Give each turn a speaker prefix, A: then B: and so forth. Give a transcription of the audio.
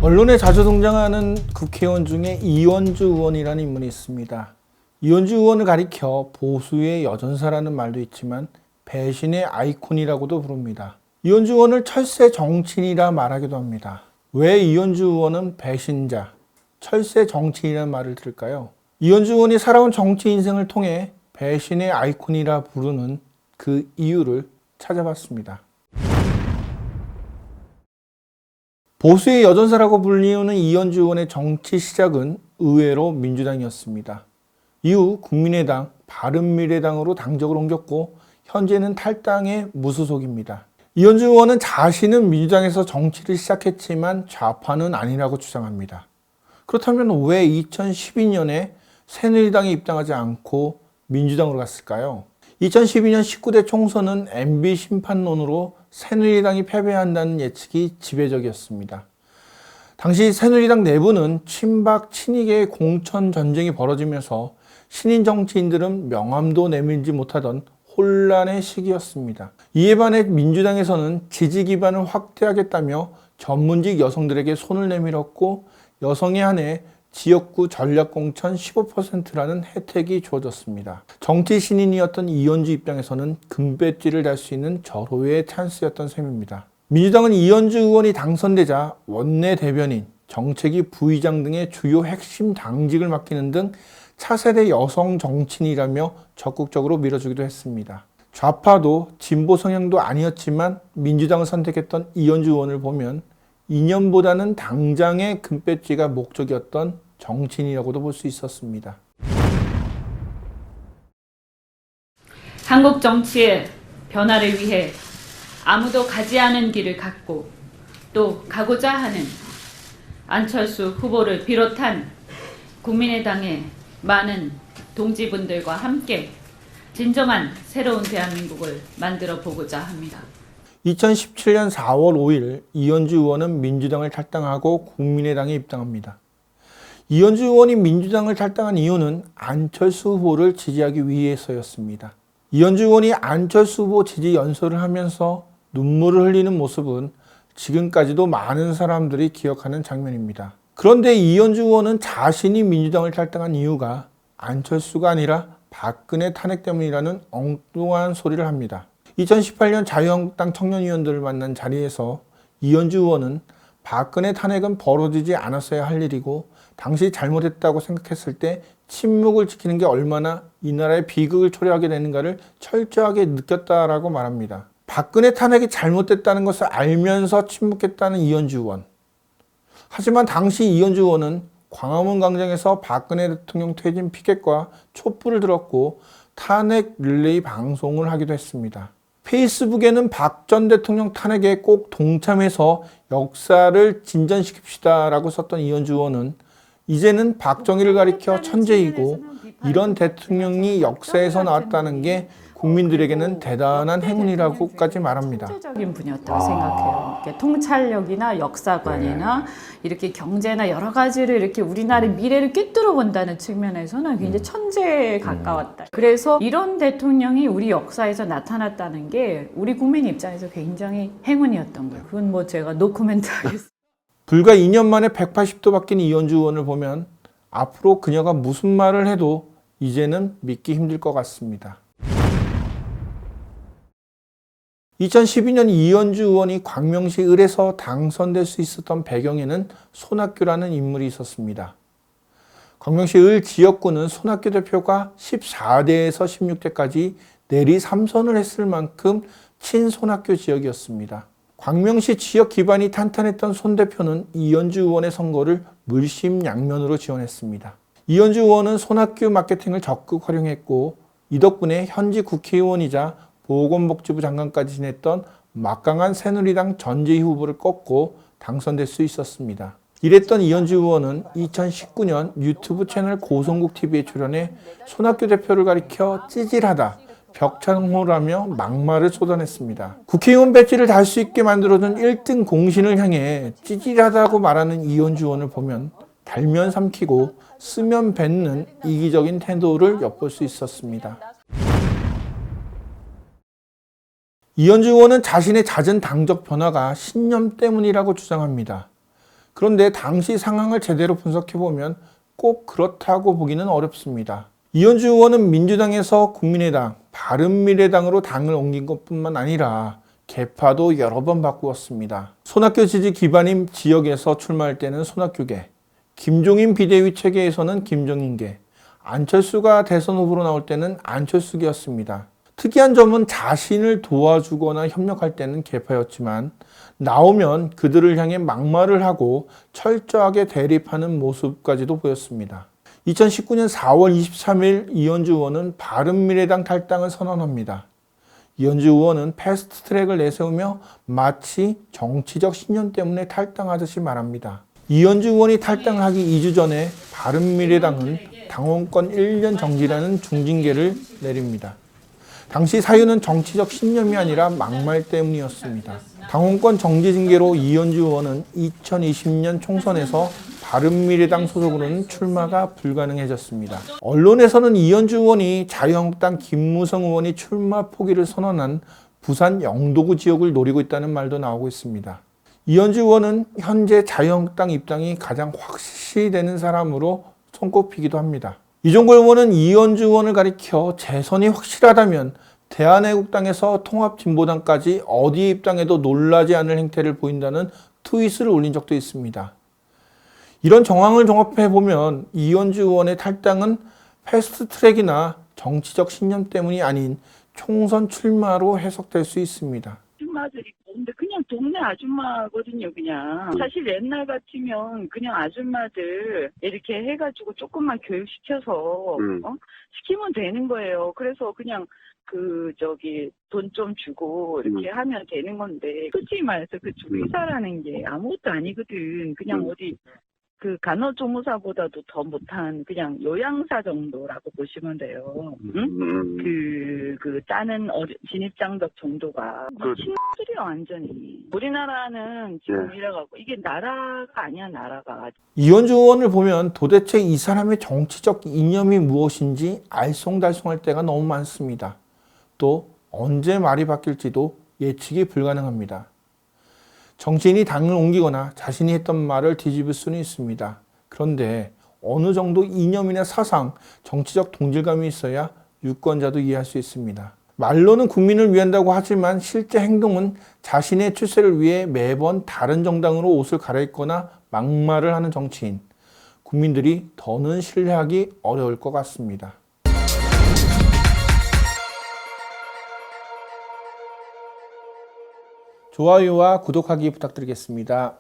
A: 언론에 자주 등장하는 국회의원 중에 이원주 의원이라는 인물이 있습니다. 이원주 의원을 가리켜 보수의 여전사라는 말도 있지만 배신의 아이콘이라고도 부릅니다. 이원주 의원을 철새 정치인이라 말하기도 합니다. 왜 이원주 의원은 배신자, 철새 정치인이라는 말을 들을까요? 이원주 의원이 살아온 정치 인생을 통해 배신의 아이콘이라 부르는 그 이유를 찾아봤습니다. 보수의 여전사라고 불리우는 이원주 의원의 정치 시작은 의외로 민주당이었습니다. 이후 국민의당, 바른미래당으로 당적을 옮겼고 현재는 탈당의 무소속입니다. 이원주 의원은 자신은 민주당에서 정치를 시작했지만 좌파는 아니라고 주장합니다. 그렇다면 왜 2012년에 새누리당에 입당하지 않고 민주당으로 갔을까요? 2012년 19대 총선은 MB 심판론으로 새누리당이 패배한다는 예측이 지배적이었습니다. 당시 새누리당 내부는 친박, 친이계의 공천 전쟁이 벌어지면서 신인 정치인들은 명함도 내밀지 못하던 혼란의 시기였습니다. 이에 반해 민주당에서는 지지 기반을 확대하겠다며 전문직 여성들에게 손을 내밀었고 여성에 한해 지역구 전략공천 15%라는 혜택이 주어졌습니다. 정치 신인이었던 이원주 입장에서는 금배지를 달 수 있는 절호의 찬스였던 셈입니다. 민주당은 이원주 의원이 당선되자 원내대변인, 정책위 부의장 등의 주요 핵심 당직을 맡기는 등 차세대 여성 정치인이라며 적극적으로 밀어주기도 했습니다. 좌파도 진보 성향도 아니었지만 민주당을 선택했던 이원주 의원을 보면 이념보다는 당장의 금배지가 목적이었던 정치인이라고도 볼 수 있었습니다.
B: 한국 정치의 변화를 위해 아무도 가지 않은 길을 갔고 또 가고자 하는 안철수 후보를 비롯한 국민의당의 많은 동지분들과 함께 진정한 새로운 대한민국을 만들어 보고자 합니다.
A: 2017년 4월 5일 이원주 의원은 민주당을 탈당하고 국민의당에 입당합니다. 이원주 의원이 민주당을 탈당한 이유는 안철수 후보를 지지하기 위해서였습니다. 이원주 의원이 안철수 후보 지지 연설을 하면서 눈물을 흘리는 모습은 지금까지도 많은 사람들이 기억하는 장면입니다. 그런데 이원주 의원은 자신이 민주당을 탈당한 이유가 안철수가 아니라 박근혜 탄핵 때문이라는 엉뚱한 소리를 합니다. 2018년 자유한국당 청년위원들을 만난 자리에서 이원주 의원은 박근혜 탄핵은 벌어지지 않았어야 할 일이고 당시 잘못했다고 생각했을 때 침묵을 지키는 게 얼마나 이 나라의 비극을 초래하게 되는가를 철저하게 느꼈다라고 말합니다. 박근혜 탄핵이 잘못됐다는 것을 알면서 침묵했다는 이원주 의원. 하지만 당시 이원주 의원은 광화문 광장에서 박근혜 대통령 퇴진 피켓과 촛불을 들었고 탄핵 릴레이 방송을 하기도 했습니다. 페이스북에는 박 전 대통령 탄핵에 꼭 동참해서 역사를 진전시킵시다 라고 썼던 이원주 의원은 이제는 박정희를 가리켜 천재이고 이런 대통령이 역사에서 나왔다는 게 국민들에게는 대단한 행운이라고까지 말합니다.
C: 천재적인 분이었다고 생각해요. 이렇게 통찰력이나 역사관이나 이렇게 경제나 여러 가지를 이렇게 우리나라의 미래를 꿰뚫어 본다는 측면에서는 굉장히 천재에 가까웠다. 그래서 이런 대통령이 우리 역사에서 나타났다는 게 우리 국민 입장에서 굉장히 행운이었던 거예요. 그건 뭐 제가 노코멘트 하겠습니다.
A: 불과 2년 만에 180도 바뀐 이원주 의원을 보면 앞으로 그녀가 무슨 말을 해도 이제는 믿기 힘들 것 같습니다. 2012년 이원주 의원이 광명시 을에서 당선될 수 있었던 배경에는 손학규라는 인물이 있었습니다. 광명시 을 지역구는 손학규 대표가 14대에서 16대까지 내리 3선을 했을 만큼 친손학규 지역이었습니다. 광명시 지역 기반이 탄탄했던 손 대표는 이원주 의원의 선거를 물심양면으로 지원했습니다. 이원주 의원은 손학규 마케팅을 적극 활용했고 이 덕분에 현지 국회의원이자 보건복지부 장관까지 지냈던 막강한 새누리당 전재희 후보를 꺾고 당선될 수 있었습니다. 이랬던 이원주 의원은 2019년 유튜브 채널 고성국TV에 출연해 손학규 대표를 가리켜 찌질하다, 벽창호를 하며 막말을 쏟아냈습니다. 국회의원 배지를 달 수 있게 만들어준 1등 공신을 향해 찌질하다고 말하는 이원주 의원을 보면 달면 삼키고 쓰면 뱉는 이기적인 태도를 엿볼 수 있었습니다. 이원주 의원은 자신의 잦은 당적 변화가 신념 때문이라고 주장합니다. 그런데 당시 상황을 제대로 분석해보면 꼭 그렇다고 보기는 어렵습니다. 이현주 의원은 민주당에서 국민의당, 바른미래당으로 당을 옮긴 것뿐만 아니라 계파도 여러 번 바꾸었습니다. 손학규 지지 기반인 지역에서 출마할 때는 손학규계, 김종인 비대위 체계에서는 김종인계, 안철수가 대선 후보로 나올 때는 안철수계였습니다. 특이한 점은 자신을 도와주거나 협력할 때는 계파였지만 나오면 그들을 향해 막말을 하고 철저하게 대립하는 모습까지도 보였습니다. 2019년 4월 23일 이현주 의원은 바른미래당 탈당을 선언합니다. 이현주 의원은 패스트트랙을 내세우며 마치 정치적 신념 때문에 탈당하듯이 말합니다. 이현주 의원이 탈당을 하기 2주 전에 바른미래당은 당원권 1년 정지라는 중징계를 내립니다. 당시 사유는 정치적 신념이 아니라 막말 때문이었습니다. 당원권 정지 징계로 이현주 의원은 2020년 총선에서 바른미래당 소속으로는 출마가 불가능해졌습니다. 언론에서는 이현주 의원이 자유한국당 김무성 의원이 출마 포기를 선언한 부산 영도구 지역을 노리고 있다는 말도 나오고 있습니다. 이현주 의원은 현재 자유한국당 입당이 가장 확실시되는 사람으로 손꼽히기도 합니다. 이종걸 의원은 이현주 의원을 가리켜 재선이 확실하다면 대한애국당에서 통합진보당까지 어디에 입당해도 놀라지 않을 행태를 보인다는 트윗을 올린 적도 있습니다. 이런 정황을 종합해보면 이현주 의원의 탈당은 패스트트랙이나 정치적 신념 때문이 아닌 총선 출마로 해석될 수 있습니다.
D: 아줌마들이 근데 그냥 동네 아줌마거든요, 그냥. 사실 옛날 같으면 그냥 아줌마들 이렇게 해가지고 조금만 교육시켜서 시키면 되는 거예요. 그래서 그냥 돈 좀 주고 이렇게 하면 되는 건데, 솔직히 말해서 그 조리사라는 게 아무것도 아니거든. 그냥 어디 간호조무사보다도 더 못한 그냥 요양사 정도라고 보시면 돼요. 응? 짜는 진입장벽 정도가 친구들이야 완전히. 우리나라는 지금 이래갖고 이게 나라가 아니야, 나라가.
A: 이현주 의원을 보면 도대체 이 사람의 정치적 이념이 무엇인지 알쏭달쏭할 때가 너무 많습니다. 또 언제 말이 바뀔지도 예측이 불가능합니다. 정치인이 당을 옮기거나 자신이 했던 말을 뒤집을 수는 있습니다. 그런데 어느 정도 이념이나 사상, 정치적 동질감이 있어야 유권자도 이해할 수 있습니다. 말로는 국민을 위한다고 하지만 실제 행동은 자신의 출세를 위해 매번 다른 정당으로 옷을 갈아입거나 막말을 하는 정치인. 국민들이 더는 신뢰하기 어려울 것 같습니다. 좋아요와 구독하기 부탁드리겠습니다.